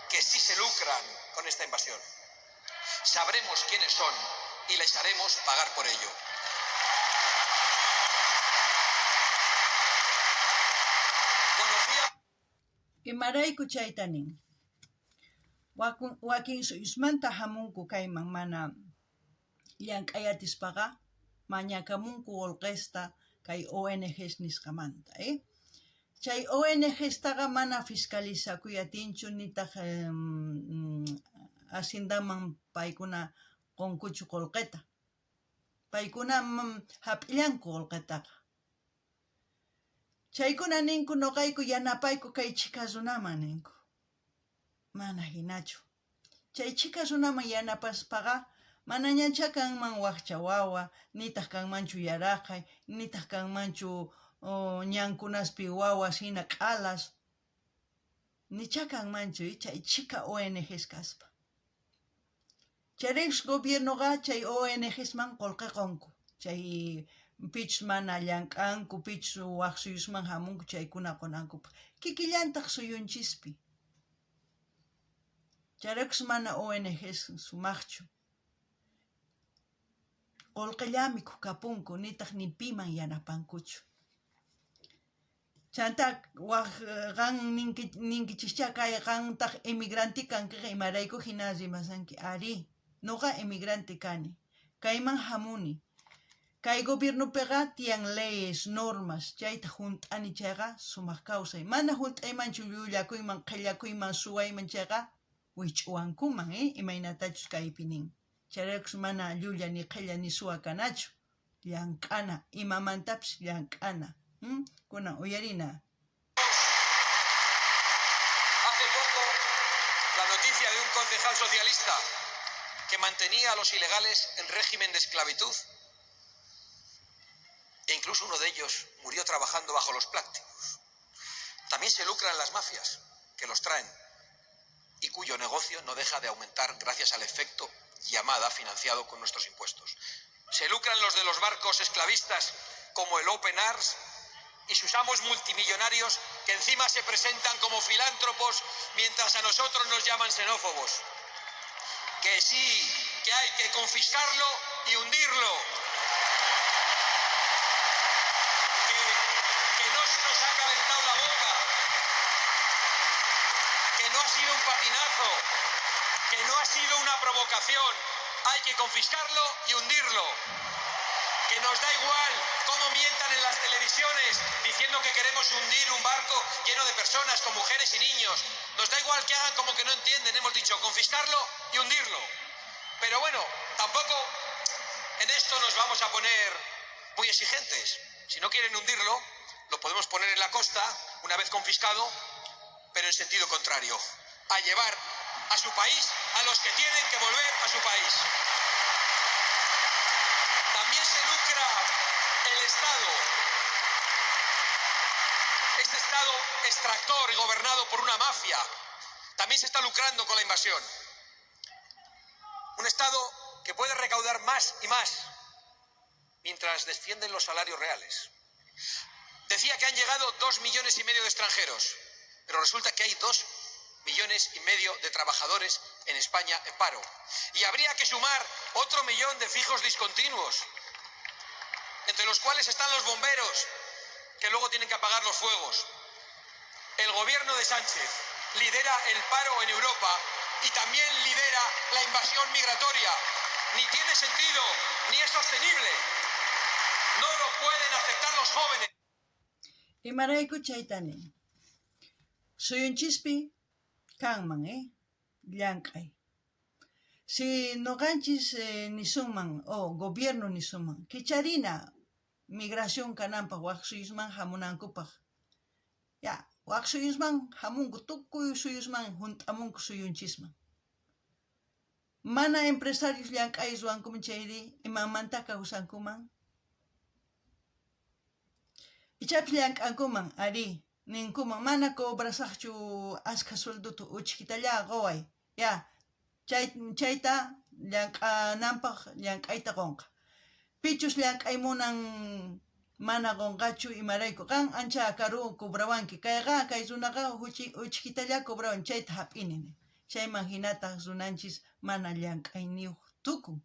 que sí se lucran con esta invasión. Sabremos quiénes son y les haremos pagar por ello. Imarayku chaytanin. Wakin suyusmanta hamunku kayman mana llank'ayatispaqa mañakamunku qullqista kay ONGs nisqamanta, Chay ONGstaqa mana fiscalizakuyatinchu nitaq haciendaman paykuna qunquchu qullqita. Paykuna hap'illanku qullqitaqa. Chaykuna ninku nuqayku yanapayku kay chika runaman ninku. Mana hinachu. Chay chika runaman yanapaspaqa manañacha kanman waqcha wawa, nitaq kanmanchu yaraqay, nitaq kanmanchu ñankunaspi wawas hina k'alas. Nicha kanmanchu chay chika ONGs kaspa. Chayrikus gobiernoqa chay ONGsman qullqiqunku. Chay pichus mana llank'anku, pichus waq suyusman hamunku chaykuna qunankupa. Kikillantaq suyunchispi. Chayrikus mana ONGs sumaqchu. Qullqillami kapunku, nitaq ni piman yanapankuchu. Chanta qan ninkichischa kay qantaq inmigrante kankiqa imarayku hina rimasanki ari. Noqa emigrante kani. Kayman hamuni. Kay gobierno pega tian leyes, normas, chayta junt'ani chayqa sumaq kawsay. Mana junt'aymanchu llullakuyman, qillakuyman, suwayman chayqa wich'uwankuman, imaynatachus kaypi nin. Chayrakus mana llulla ni qilla ni suwa kanachu. Llank'ana, imamantapis llank'ana. Kunan uyarina. Hace poco, la noticia de un concejal socialista que mantenía a los ilegales en régimen de esclavitud, e incluso uno de ellos murió trabajando bajo los plásticos. También se lucran las mafias, que los traen, y cuyo negocio no deja de aumentar gracias al efecto llamada financiado con nuestros impuestos. Se lucran los de los barcos esclavistas, como el Open Arms, y sus amos multimillonarios que encima se presentan como filántropos mientras a nosotros nos llaman xenófobos. Que sí, que hay que confiscarlo y hundirlo. Que no se nos ha calentado la boca. Que no ha sido un patinazo. Que no ha sido una provocación. Hay que confiscarlo y hundirlo. Que nos da igual cómo mientan en las televisiones diciendo que queremos hundir un barco lleno de personas, con mujeres y niños. Nos da igual que hagan como que no entienden. Hemos dicho confiscarlo y hundirlo. Pero bueno, tampoco en esto nos vamos a poner muy exigentes. Si no quieren hundirlo, lo podemos poner en la costa, una vez confiscado, pero en sentido contrario. A llevar a su país a los que tienen que volver a su país. También se lucra el Estado. Este Estado extractor y gobernado por una mafia también se está lucrando con la invasión. Un Estado que puede recaudar más y más mientras descienden los salarios reales. Decía que han llegado 2,5 millones de extranjeros, pero resulta que hay 2,5 millones de trabajadores en España en paro. Y habría que sumar otro 1 millón de fijos discontinuos, entre los cuales están los bomberos, que luego tienen que apagar los fuegos. El gobierno de Sánchez lidera el paro en Europa y también lidera la invasión migratoria. Ni tiene sentido, ni es sostenible. No lo pueden aceptar los jóvenes. Imarayku chaytani. Suyunchispi kanman, llank'ay. Si noqanchis nisuman, gobierno nisuman, kicharina migración kananpaq waq suyusman hamunankupaq. Ya, waq suyusman hamunku, tukuy suyusman hunt'amunku suyunchisman. Mana empresarios llank'ay ruwankuman chayri, imamantaka usankuman. Ichapis llank'ankuman, ari, ninkuman, mana cobrasaqchu aska sueldutu uchkitalla qoway. Ya, chayta llank'ananpaq llank'ayta qonqa. Pichus llank'aymunan mana qonqachu imarayku qan ancha karu cobrawanki. Kayqa kay runaqa uchkitalla cobrawan chayta hap'inini. Chayman hinataq runanchis mana llank'ayniyuq tukun.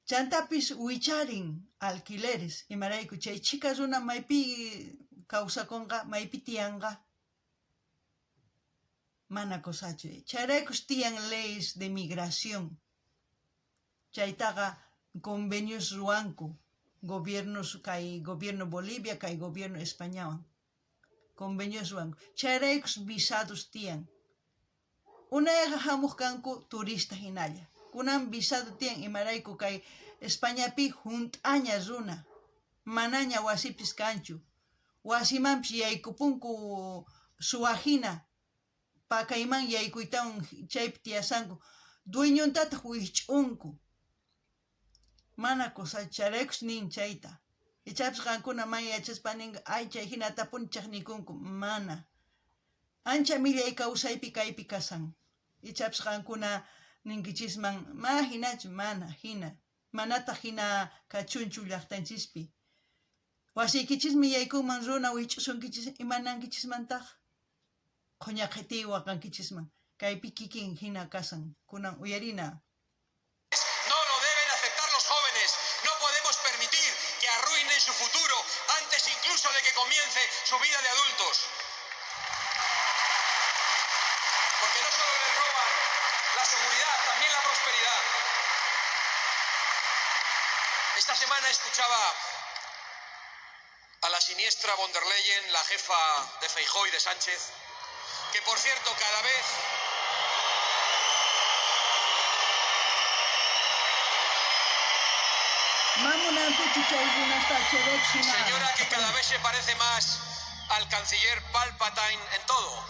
Chantapis wicharin alquileres imarayku chay chika runa maypi kawsakunqa, maypi tiyanqa mana kosachu. Chayraykus tiyan leyes de migración. Chaytaqa convenios ruanku. Gobiernos, kay gobierno Bolivia, kay gobierno España. Convenios ruanku. Chayraykus visados tiyan. Unayqa hamuq kanku turista hinalla. Kunan visado tiyan imarayku kay Españapi hunt'aña runa. Manaña wasipis kanchu. Wasimanpis yaykupunku suwahina. Pakayman yaykuytawan chaypi tiyasanku. Dueñontataq wich'unku. Mana cosa charaykus nin chayta. Ichapis qankuna mayachaspa ninqa ay chay hinata punchaq nikunku. Mana. Ancha millay kawsaypi kaypi kasan. Ichapis qankuna ninkichisman ma hinachu, mana hina. Manata hina kachunchu llaqtanchispi. Wasiykichismi yaykunman runa wich'usunkichis imanankichismantaq. Qoñaqhiti waqankichisman. Kaypi kikin hina kasan. Kunan uyarina. No lo deben aceptar los jóvenes. No podemos permitir que arruinen su futuro antes incluso de que comience su vida de adultos. Porque no solo les roban la seguridad, también la prosperidad. Esta semana escuchaba a la siniestra von der Leyen, la jefa de Feijóo y de Sánchez, que por cierto cada vez señora que cada vez se parece más al canciller Palpatine en todo.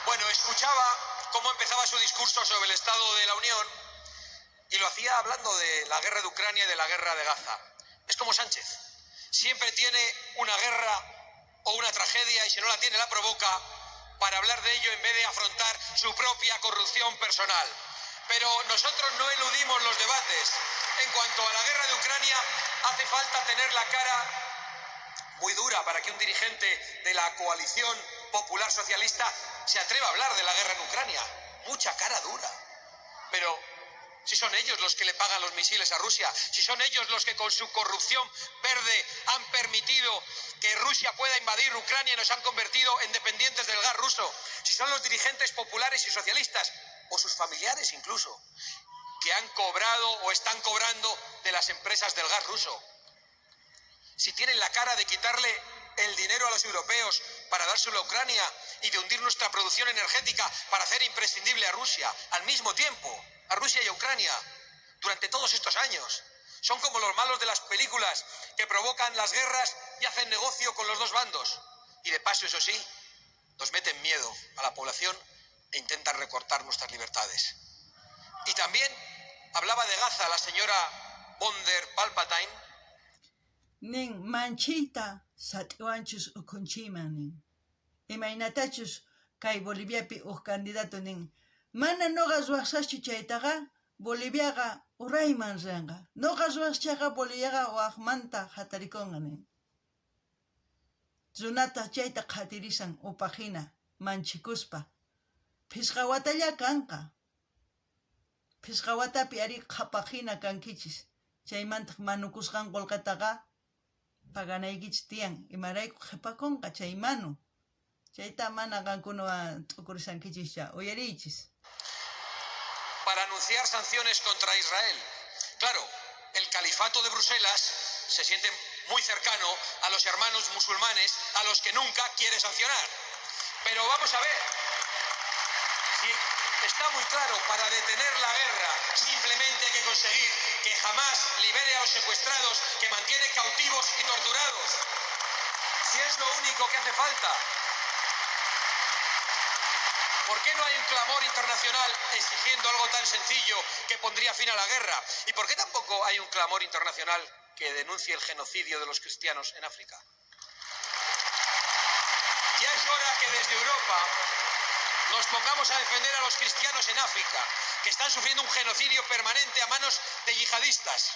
Bueno, escuchaba cómo empezaba su discurso sobre el Estado de la Unión y lo hacía hablando de la guerra de Ucrania y de la guerra de Gaza. Es como Sánchez. Siempre tiene una guerra o una tragedia y si no la tiene la provoca para hablar de ello en vez de afrontar su propia corrupción personal. Pero nosotros no eludimos los debates. En cuanto a la guerra de Ucrania, hace falta tener la cara muy dura para que un dirigente de la coalición popular socialista se atreva a hablar de la guerra en Ucrania. Mucha cara dura. Pero si son ellos los que le pagan los misiles a Rusia, si son ellos los que con su corrupción verde han permitido que Rusia pueda invadir Ucrania y nos han convertido en dependientes del gas ruso, si son los dirigentes populares y socialistas, o sus familiares incluso, que han cobrado o están cobrando de las empresas del gas ruso, si tienen la cara de quitarle el dinero a los europeos para dárselo a Ucrania y de hundir nuestra producción energética para hacer imprescindible a Rusia, al mismo tiempo, a Rusia y a Ucrania, durante todos estos años. Son como los malos de las películas que provocan las guerras y hacen negocio con los dos bandos. Y de paso, eso sí, nos meten miedo a la población e intentan recortar nuestras libertades. Y también hablaba de Gaza la señora von der Palpatine. Nin manchita satwanchus ukunchimanin. Imaynatachus kay Boliviapi candidato nin. Mana noqas waqsaschu chaytaqa Boliviaqa urayman rianga. Noqas waqchaqa Boliviaqa waqmanta hatarikunga nin. Runata chayta qhatirisan upajina manchikuspa. Phisqawatalla kanqa. Phisqawatapi ari qhapaqhina kankichis. Chaymantaq manukusqan qolqataqa paganaykichis tiyan. Imarayku qhipakunqa chay manu. Chayta mana qankunawan t'ukurisankichischa uyarichis. Para anunciar sanciones contra Israel. Claro, el califato de Bruselas se siente muy cercano a los hermanos musulmanes a los que nunca quiere sancionar. Pero vamos a ver, si está muy claro, para detener la guerra simplemente hay que conseguir que Hamás libere a los secuestrados que mantiene cautivos y torturados. Si es lo único que hace falta. ¿Por qué no hay un clamor internacional exigiendo algo tan sencillo que pondría fin a la guerra? ¿Y por qué tampoco hay un clamor internacional que denuncie el genocidio de los cristianos en África? Ya es hora que desde Europa nos pongamos a defender a los cristianos en África, que están sufriendo un genocidio permanente a manos de yihadistas.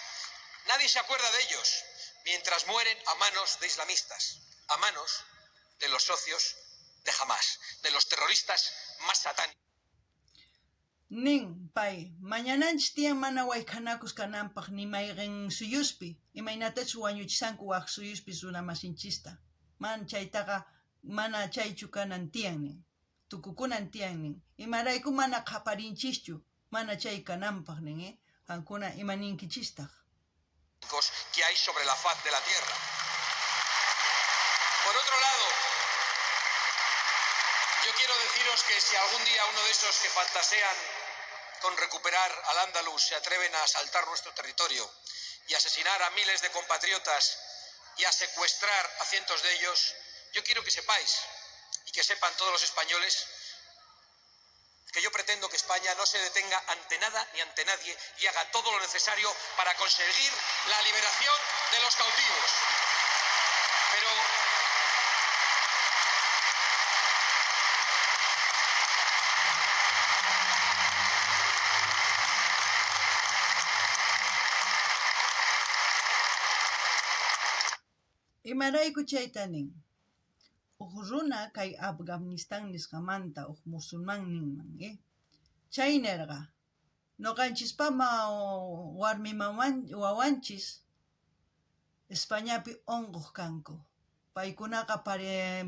Nadie se acuerda de ellos, mientras mueren a manos de islamistas, a manos de los socios de Hamás, de los terroristas más satánicos. Nin pay, mañananchis tiyan mana waykanakus kananpaq nimayqin suyuspi, imaynatachus wañuchisanku waq suyuspi runamasinchista. Man chaytaqa mana chaychu kanan tiyan nin, tukukunan tiyan nin. Imarayku mana qhaparinchischu, mana chay kananpaq nin, qankuna imaninkichistaq. Que hay sobre la faz de la tierra. Por otro lado, yo quiero deciros que si algún día uno de esos que fantasean con recuperar Al-Ándalus se atreven a asaltar nuestro territorio y asesinar a miles de compatriotas y a secuestrar a cientos de ellos, yo quiero que sepáis y que sepan todos los españoles que yo pretendo que España no se detenga ante nada ni ante nadie y haga todo lo necesario para conseguir la liberación de los cautivos. Pero Imarayku chayta nin. Runa kay Afganistán nisqamanta musulmán ninman, chaynirqa noqanchispama wawanchis Españapi onquq kanku. Paykunaqa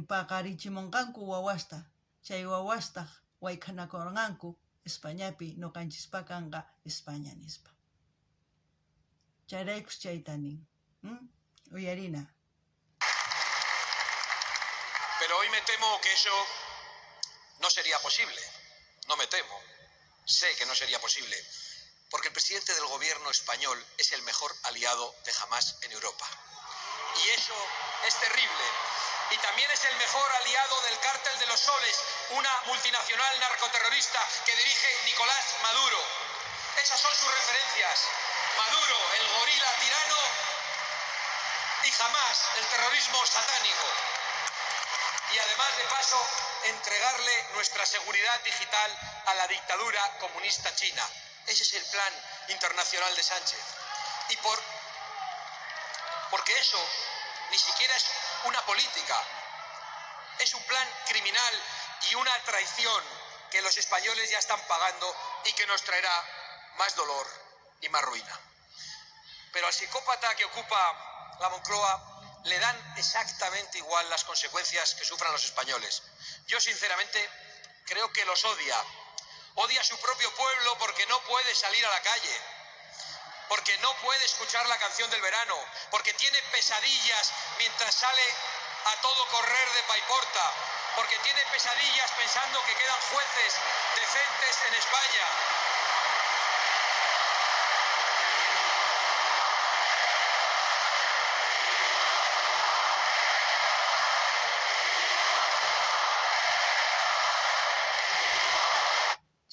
paqarichimunqanku wawasta. Chay wawastaq wayk'anakurqanku Españapi noqanchikpa kanqa España nispa. Chayraykus chayta nin. Uyarina. Pero hoy me temo que eso no sería posible. No me temo. Sé que no sería posible. Porque el presidente del gobierno español es el mejor aliado de Hamás en Europa. Y eso es terrible. Y también es el mejor aliado del Cártel de los Soles, una multinacional narcoterrorista que dirige Nicolás Maduro. Esas son sus referencias. Maduro, el gorila tirano, y Hamás, el terrorismo satánico. Y además, de paso, entregarle nuestra seguridad digital a la dictadura comunista china. Ese es el plan internacional de Sánchez. Y porque eso ni siquiera es una política, es un plan criminal y una traición que los españoles ya están pagando y que nos traerá más dolor y más ruina. Pero al psicópata que ocupa la Moncloa le dan exactamente igual las consecuencias que sufran los españoles. Yo sinceramente creo que los odia. Odia a su propio pueblo porque no puede salir a la calle, porque no puede escuchar la canción del verano, porque tiene pesadillas mientras sale a todo correr de Paiporta, porque tiene pesadillas pensando que quedan jueces decentes en España.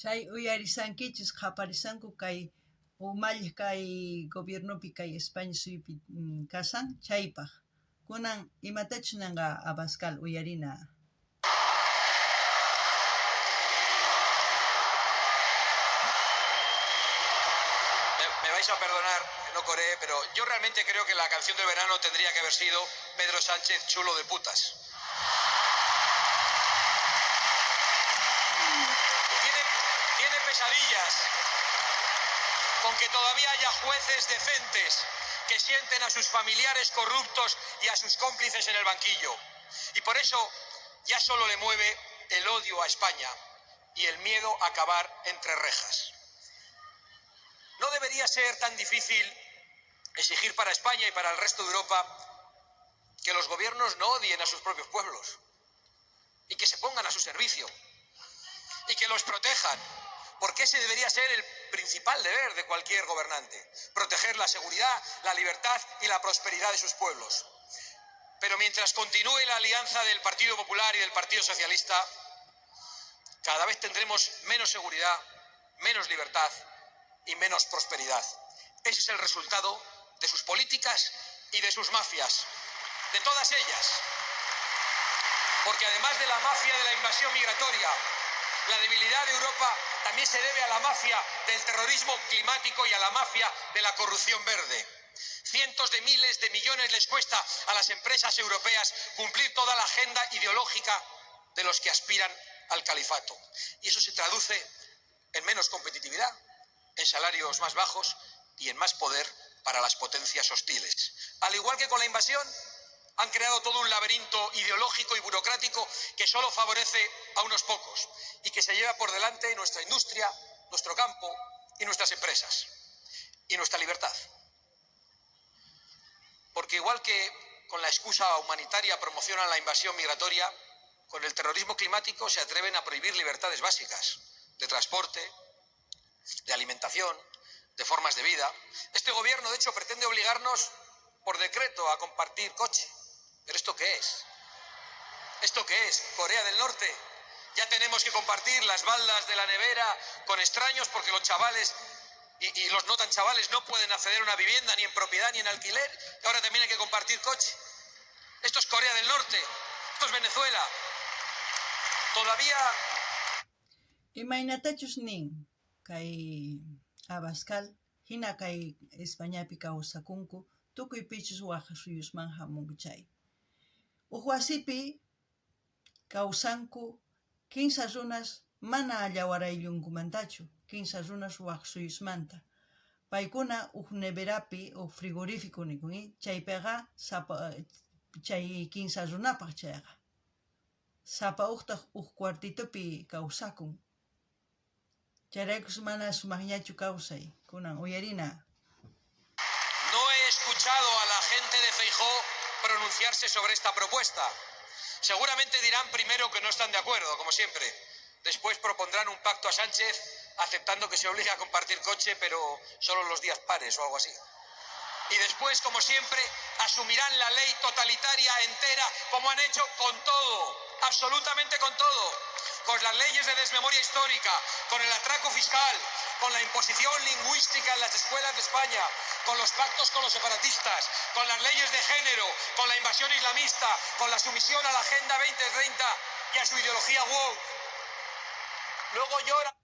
Chay uyarisankichis qaparisanku kay umalliq kay gobiernopi kay España suyupi kasan chaypaq. Kunan imatachus nanqa Abascal uyarina. Me vais a perdonar que no coreé, pero yo realmente creo que la canción del verano tendría que haber sido Pedro Sánchez, chulo de putas. Tiene pesadillas con que todavía haya jueces decentes que sienten a sus familiares corruptos y a sus cómplices en el banquillo. Y por eso ya solo le mueve el odio a España y el miedo a acabar entre rejas. No debería ser tan difícil exigir para España y para el resto de Europa que los gobiernos no odien a sus propios pueblos y que se pongan a su servicio y que los protejan, porque ese debería ser el principal deber de cualquier gobernante: proteger la seguridad, la libertad y la prosperidad de sus pueblos. Pero mientras continúe la alianza del Partido Popular y del Partido Socialista, cada vez tendremos menos seguridad, menos libertad y menos prosperidad. Ese es el resultado de sus políticas y de sus mafias, de todas ellas. Porque además de la mafia de la invasión migratoria, la debilidad de Europa también se debe a la mafia del terrorismo climático y a la mafia de la corrupción verde. Cientos de miles de millones les cuesta a las empresas europeas cumplir toda la agenda ideológica de los que aspiran al califato. Y eso se traduce en menos competitividad, en salarios más bajos y en más poder para las potencias hostiles. Al igual que con la invasión, han creado todo un laberinto ideológico y burocrático que solo favorece a unos pocos y que se lleva por delante nuestra industria, nuestro campo y nuestras empresas y nuestra libertad. Porque igual que con la excusa humanitaria promocionan la invasión migratoria, con el terrorismo climático se atreven a prohibir libertades básicas de transporte, de alimentación, de formas de vida. Este gobierno, de hecho, pretende obligarnos por decreto a compartir coche. ¿Pero esto qué es? ¿Esto qué es? ¿Corea del Norte? Ya tenemos que compartir las baldas de la nevera con extraños porque los chavales y los no tan chavales no pueden acceder a una vivienda ni en propiedad ni en alquiler. Y ahora también hay que compartir coche. Esto es Corea del Norte. Esto es Venezuela. Todavía... Imaynatachus nin kay Abascal hina kay Españapi kawsakunku tukuypichus waq suyusman hamunku chay. Huk wasipi kawsanku 15 runas mana llawarayllunkumantachu, 15 runas waq suyusmanta. Paykuna huk neverapi, huk frigorífico nikuni, chaypiqa chay 15 runapaq chayqa. Sapa huk cuartitopi kawsakun. Charaykus mana sumaqñachu kawsay, kunan uyarina. No he escuchado a la gente de Feijóo pronunciarse sobre esta propuesta. Seguramente dirán primero que no están de acuerdo, como siempre. Después propondrán un pacto a Sánchez aceptando que se obligue a compartir coche, pero solo los días pares o algo así. Y después, como siempre, asumirán la ley totalitaria entera, como han hecho con todo, absolutamente con todo. Con las leyes de desmemoria histórica, con el atraco fiscal, con la imposición lingüística en las escuelas de España, con los pactos con los separatistas, con las leyes de género, con la invasión islamista, con la sumisión a la Agenda 2030 y a su ideología woke. Luego llora.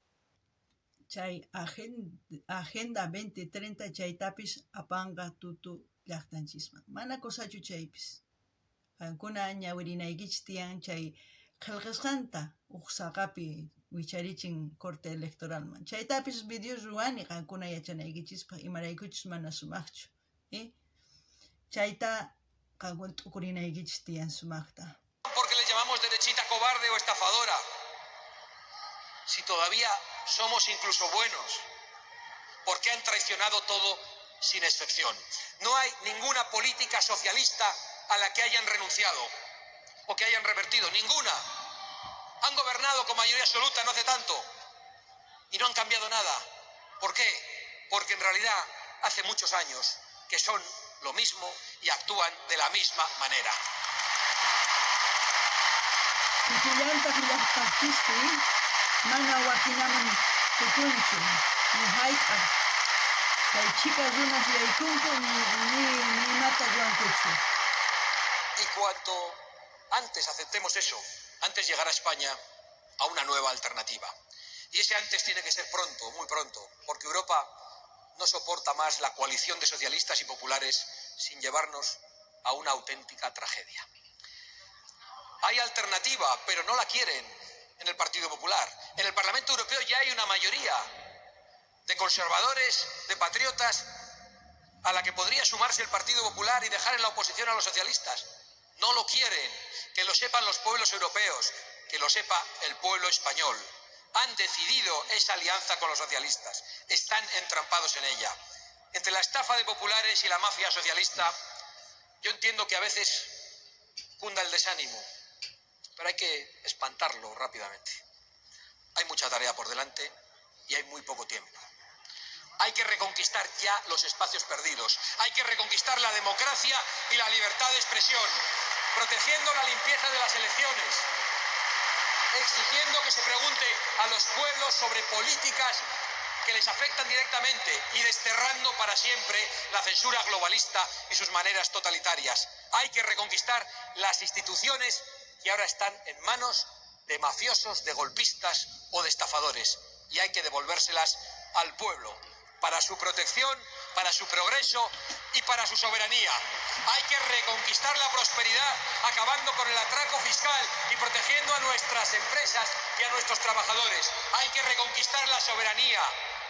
Chay agenda 2030 chaytapis apanga tutu llaqtanchisman. Mana kusachu chaypis. Qankuna ñawirinaykichis tiyan chay qillqasqanta huk saqapi wicharichin Corte Electoralman. Chaytapis videos ruwani qankuna yachanaykichispaq imaraykuchus mana sumaqchu. Chayta qankuna t'ukurinaykichis tiyan sumaqta. Porque le llamamos derechita cobarde o estafadora. Si todavía somos incluso buenos, porque han traicionado todo sin excepción. No hay ninguna política socialista a la que hayan renunciado o que hayan revertido, ninguna. Han gobernado con mayoría absoluta no hace tanto y no han cambiado nada. ¿Por qué? Porque en realidad hace muchos años que son lo mismo y actúan de la misma manera. Mana wakinaman tukunchu, ni hayqa. Kay chicas runas yaykunku ni mata ruankuchu. Y cuanto antes aceptemos eso, antes llegará España a una nueva alternativa. Y ese antes tiene que ser pronto, muy pronto, porque Europa no soporta más la coalición de socialistas y populares sin llevarnos a una auténtica tragedia. Hay alternativa, pero no la quieren en el Partido Popular. En el Parlamento Europeo ya hay una mayoría de conservadores, de patriotas, a la que podría sumarse el Partido Popular y dejar en la oposición a los socialistas. No lo quieren, que lo sepan los pueblos europeos, que lo sepa el pueblo español. Han decidido esa alianza con los socialistas, están entrampados en ella. Entre la estafa de populares y la mafia socialista, yo entiendo que a veces cunda el desánimo, pero hay que espantarlo rápidamente. Hay mucha tarea por delante y hay muy poco tiempo. Hay que reconquistar ya los espacios perdidos. Hay que reconquistar la democracia y la libertad de expresión, protegiendo la limpieza de las elecciones, exigiendo que se pregunte a los pueblos sobre políticas que les afectan directamente y desterrando para siempre la censura globalista y sus maneras totalitarias. Hay que reconquistar las instituciones que ahora están en manos de mafiosos, de golpistas o de estafadores, y hay que devolvérselas al pueblo, para su protección, para su progreso y para su soberanía. Hay que reconquistar la prosperidad, acabando con el atraco fiscal y protegiendo a nuestras empresas y a nuestros trabajadores. Hay que reconquistar la soberanía,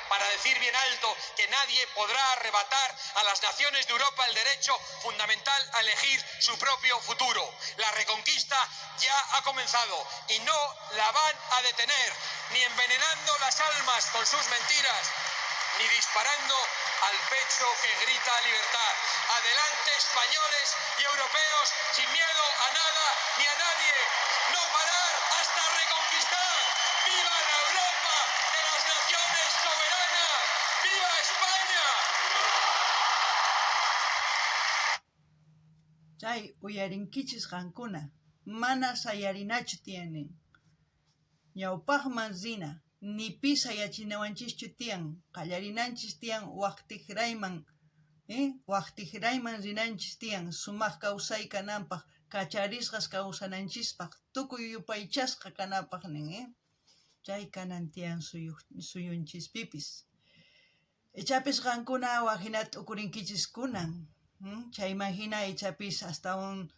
para decir bien alto que nadie podrá arrebatar a las naciones de Europa el derecho fundamental a elegir su propio futuro. La reconquista ya ha comenzado y no la van a detener, ni envenenando las almas con sus mentiras, ni disparando al pecho que grita libertad. Adelante, españoles y europeos, sin miedo a nada ni a nadie. No parar hasta reconquistar. ¡Viva la Europa de las naciones soberanas! ¡Viva España! Chay uyarinkichis qankuna, mana sayarinachu tiyanin. Ñawpaqman zina, ni pisa yachinawanchischu tiyan, qallarinanchis tiyan waqtiqrayman rinanchis tiyan, sumaq kawsay kananpaq, kacharisqas kawsananchispaq, tukuy yupaychasqa kanapaq nin, Chay kanan tiyan suyunchispipis. Ichapis qankuna waqhinata t'ukurinkichis kunan. Chayman hina ichapis hasta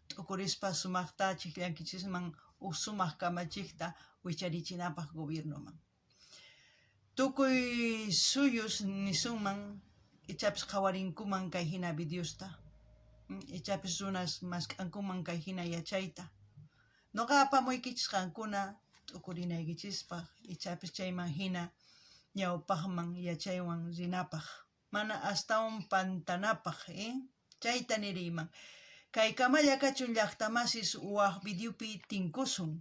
t'ukurispa sumaqta chiqllankichisman sumaq kamachikta wicharichinapaq gobiernoman. Tukuy suyus nisunman ichapis qawarinkuman kay hina videosta. Ichapis runas mask'ankuman kay hina yachayta. Nuqa apamuykichis qankuna t'ukurinaykichispaq, ichapis chayman hina ñawpaqman yachaywan rinapaq, mana astawan pantanapaq, chayta niriyman. Kay Kamalla Kachun llaqta masis waq videopi tinkusun.